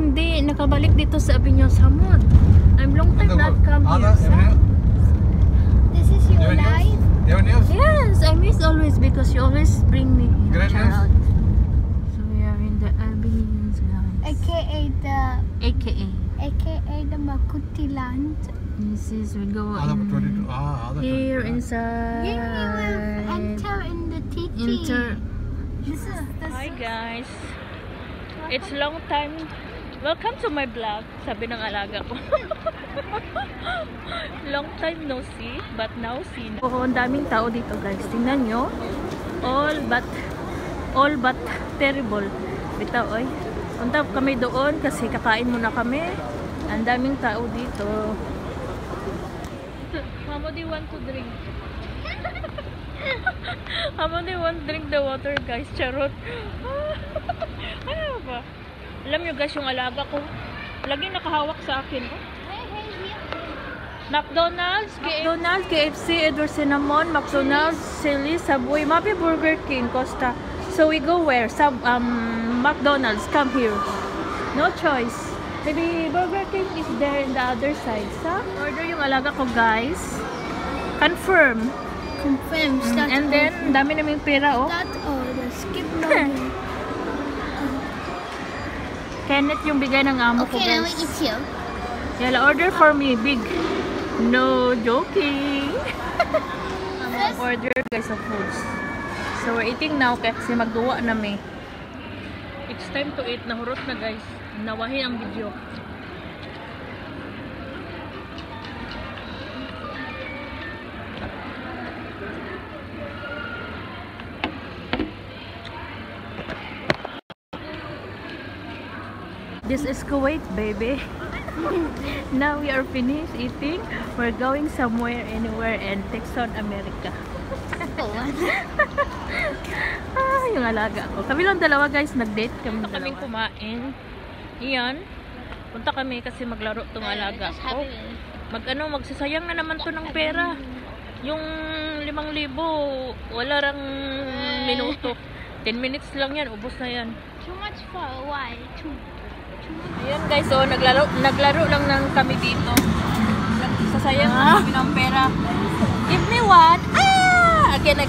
hindi nakabalik dito sa Avenue Samud. I'm long time not come here. This is your life? Yes, I miss always because you always bring me Great news. out. So we are in the Avenue, guys. AKA the Makuti land. This is we go Here here inside. You will enter in the TT. This is the Hi guys. It's long time. Welcome to my vlog. Sabi ng alaga ko. Long time no see, but now see. Oh, ang daming tao dito guys. Tingnan nyo. All but terrible. Bitaw oy. Punta kami doon kasi kakain muna kami. Ang daming tao dito. Mama, do you want to drink? Mama, do you want to drink the water guys? Charot. Ano ba? Alam nyo guys, yung alaga ko laging nakahawak sa akin. Oh. McDonald's, KFC, Edward Cinnamon, McDonald's, Silly, Subway, Mapi, Burger King, Costa. So we go where? McDonald's, come here. No choice. Maybe Burger King is there in the other side. So, order yung alaga ko guys. Confirm. And then, dami naming pera oh. Skip money. Kenneth yung bigay ng amo ko Okay, now we guys. eat here. Yala, order for me, big. No joking. Order guys of foods. So we're eating now kasi magduwa na may. It's time to eat. Nahurot na guys. Nawahi ang video. This is Kuwait, baby. Now we are finished eating. We're going somewhere, anywhere, and Texas, America. Yung alaga ko. Kami lang dalawa guys, nag-date kami dalawa. Kaming kumain. Iyan. Punta kami kasi maglaro tong alaga ko. Magsasayang na naman to ng pera. Yung 5,000, wala rang minuto. 10 minutes lang yan, ubos na yan. Too much for a while. Ayan guys, so naglaro lang ng kami dito. Nagsasayang kami ng pera. Give me one. Ah! Again.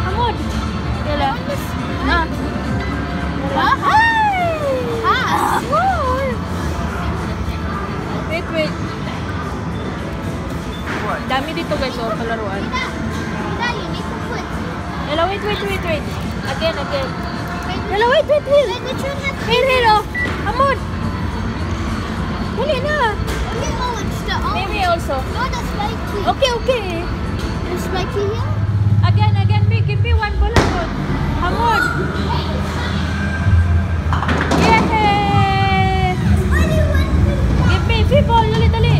Amod. Yala. Hi! Wait. Dami dito guys, oh, palaruan. You need to put. Yala, wait. Again. Yala, wait. Here, oh. Amod. Huli na. Maybe also. No, that's spiky. Okay. There's spiky here? Again, give me one bola food. Hamod. Yay! Give me people, dali.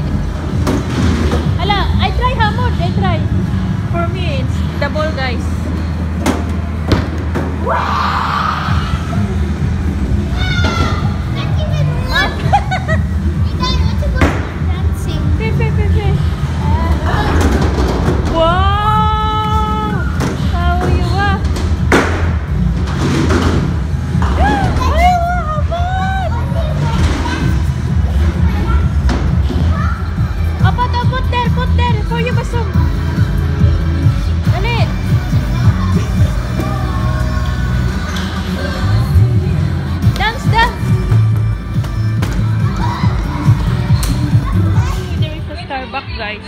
Ala, I try Hamod, For me, it's the ball, guys. Guys.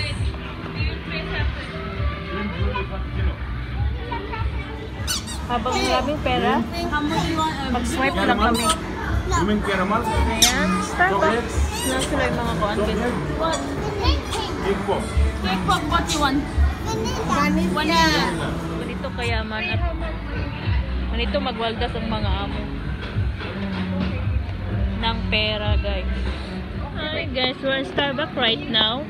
Habang maraming pera, mag-swipe lang kami. Ayan, Starbucks. Na sila yung mga kuhan. Cake pop, what you want? Ganito kayaman at ganito magwaldas ang mga amo ng pera guys. Hi guys, we're in Starbucks right now.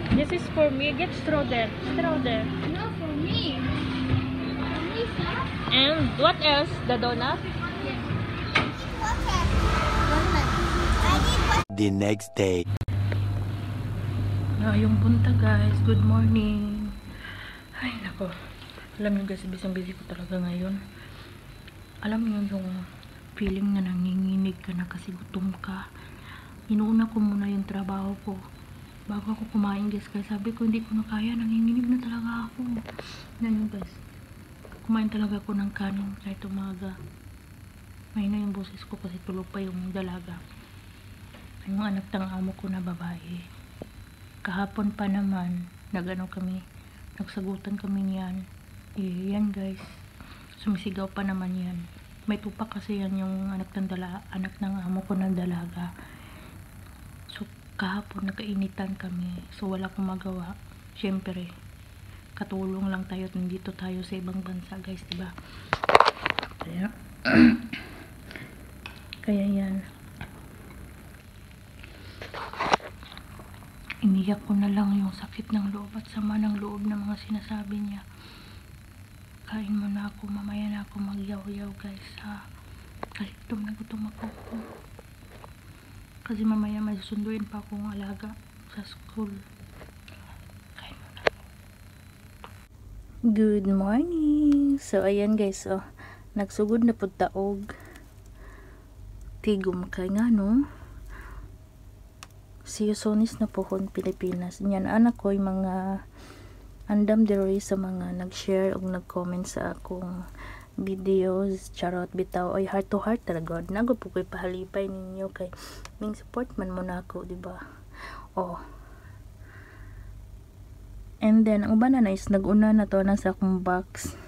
This is for me. Get straw there. No, for me. And what else? The donut? The next day. Yung punta guys. Good morning. Ay nako. Alam niyo guys, busy ko talaga ngayon. Alam niyo yung feeling na nanginginig ka na kasi gutom ka. Inuuna ko muna yung trabaho ko bago ako kumain guys, kaya sabi ko hindi ko na kaya, nanginginig na talaga ako. Yan yun guys, kumain talaga ako ng kanin kahit umaga. Mahina yung boses ko kasi tulog pa yung dalaga, yung anak ng amo ko na babae. Kahapon pa naman nagsagutan kami niyan. Yan guys, sumisigaw pa naman yan. May tupak kasi yan yung anak ng amo ko ng dalaga. So kahapon nagkainitan kami, so wala akong magawa. Syempre katulong lang tayo at nandito tayo sa ibang bansa guys, diba? Kaya yan, iniyak ko na lang yung sakit ng loob at sama ng loob ng mga sinasabi niya. Kain mo na ako, mamaya na ako magyaw-yaw guys ha, kasi gutom ako. Kasi mamaya may susunduin pa akong alaga sa school. Kain mo na. Good morning. So ayan guys, nagsugod na pud taog. Tigom kay nga no, si Sonis na pohon Pilipinas. Yan anak ko yung mga andam diri sa mga nag-share o nag-comment sa akong videos. Charot bitaw, ay heart to heart talaga. Nago po ko'y pahalipay ninyo kay ming support man mo na ako, diba? And then ang uban na is nag-una na to na sa akong box.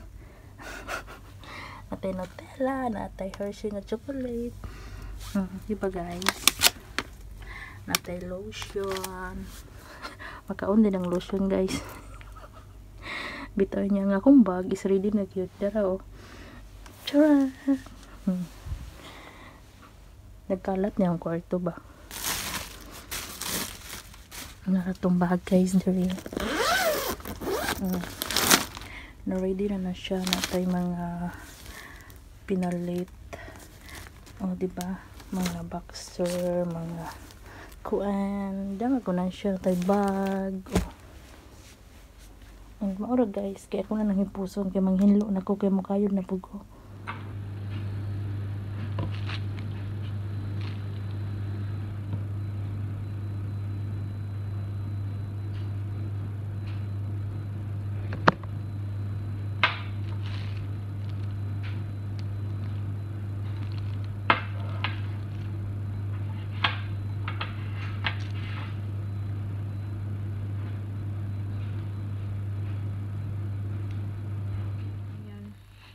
Natay Nutella, natay Hershey nga chocolate. Diba guys? Natay lotion. Makaon din ang lotion guys. Bitaw niya nga akong bag is ready na cute. Dara Tara. Nagkalat niya ang kwarto ba? Naratong bag guys diri. Na ready na siya. Natay mga pinalit. Diba? Mga boxer, mga kuan. Dama ko na siya. Natay bag. And maura guys, kaya ako na nanghipuson kaya manghinlo na ko kaya mukayod na pugo.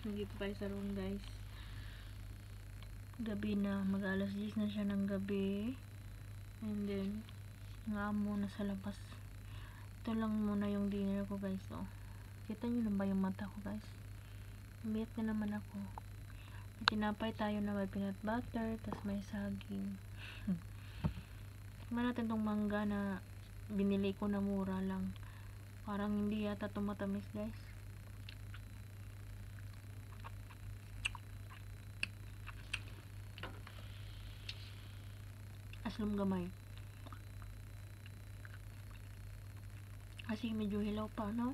Nandito tayo sa room guys. Gabi na, mag alas 10 na siya ng gabi. And then nga mo na sa labas. Ito lang muna yung dinner ko guys. Kita nyo lang ba yung mata ko guys? Umiyak na naman ako. May tinapay tayo na may peanut butter, tas may saging. Tikman natin tong mangga na binili ko na mura lang. Parang hindi yata tumatamis guys. Aslom gamay. Kasi medyo hilaw pa, no?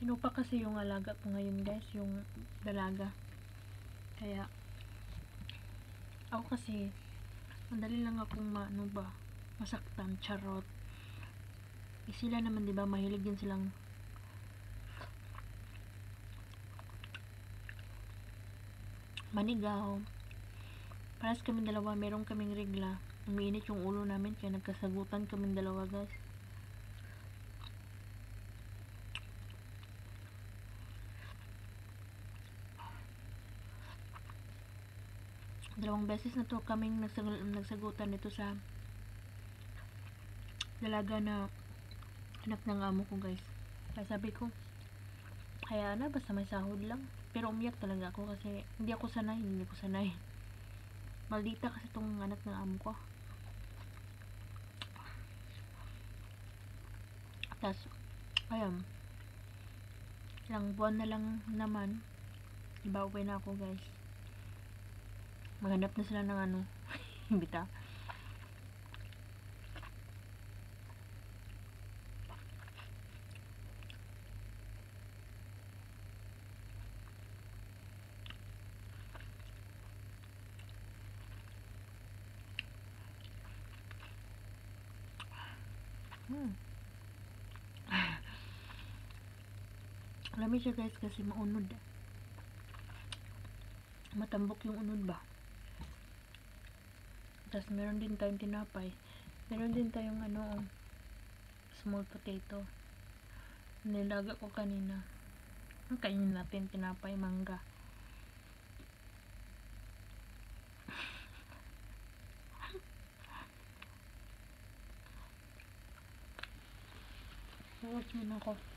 Inupa kasi yung alaga ko ngayon guys, yung dalaga. Kaya ako kasi madali lang akong masaktan, charot. Sila naman 'di ba, mahilig din silang manigaw. Paras kami dalawa, meron kaming regla. Umiinit yung ulo namin kaya nagkasagutan kami dalawa guys. Dalawang beses na to kaming nagsagutan dito sa dalaga na anak ng amo ko guys. Kaya sabi ko, kaya na, basta may sahod lang. Pero umiyak talaga ako kasi hindi ko sanay. Maldita kasi tong anak ng amo ko. Tas ayun, Ilang buwan na lang naman. Iba-uwi na ako, guys. Maghanap na sila ng ano. Bita. Alam siya guys kasi maunod. Matambok yung unod ba. Tapos meron din tayong tinapay. Meron din tayong ano, small potato. Nilaga ko kanina. Kainin natin tinapay, mangga. Watch mo na ako.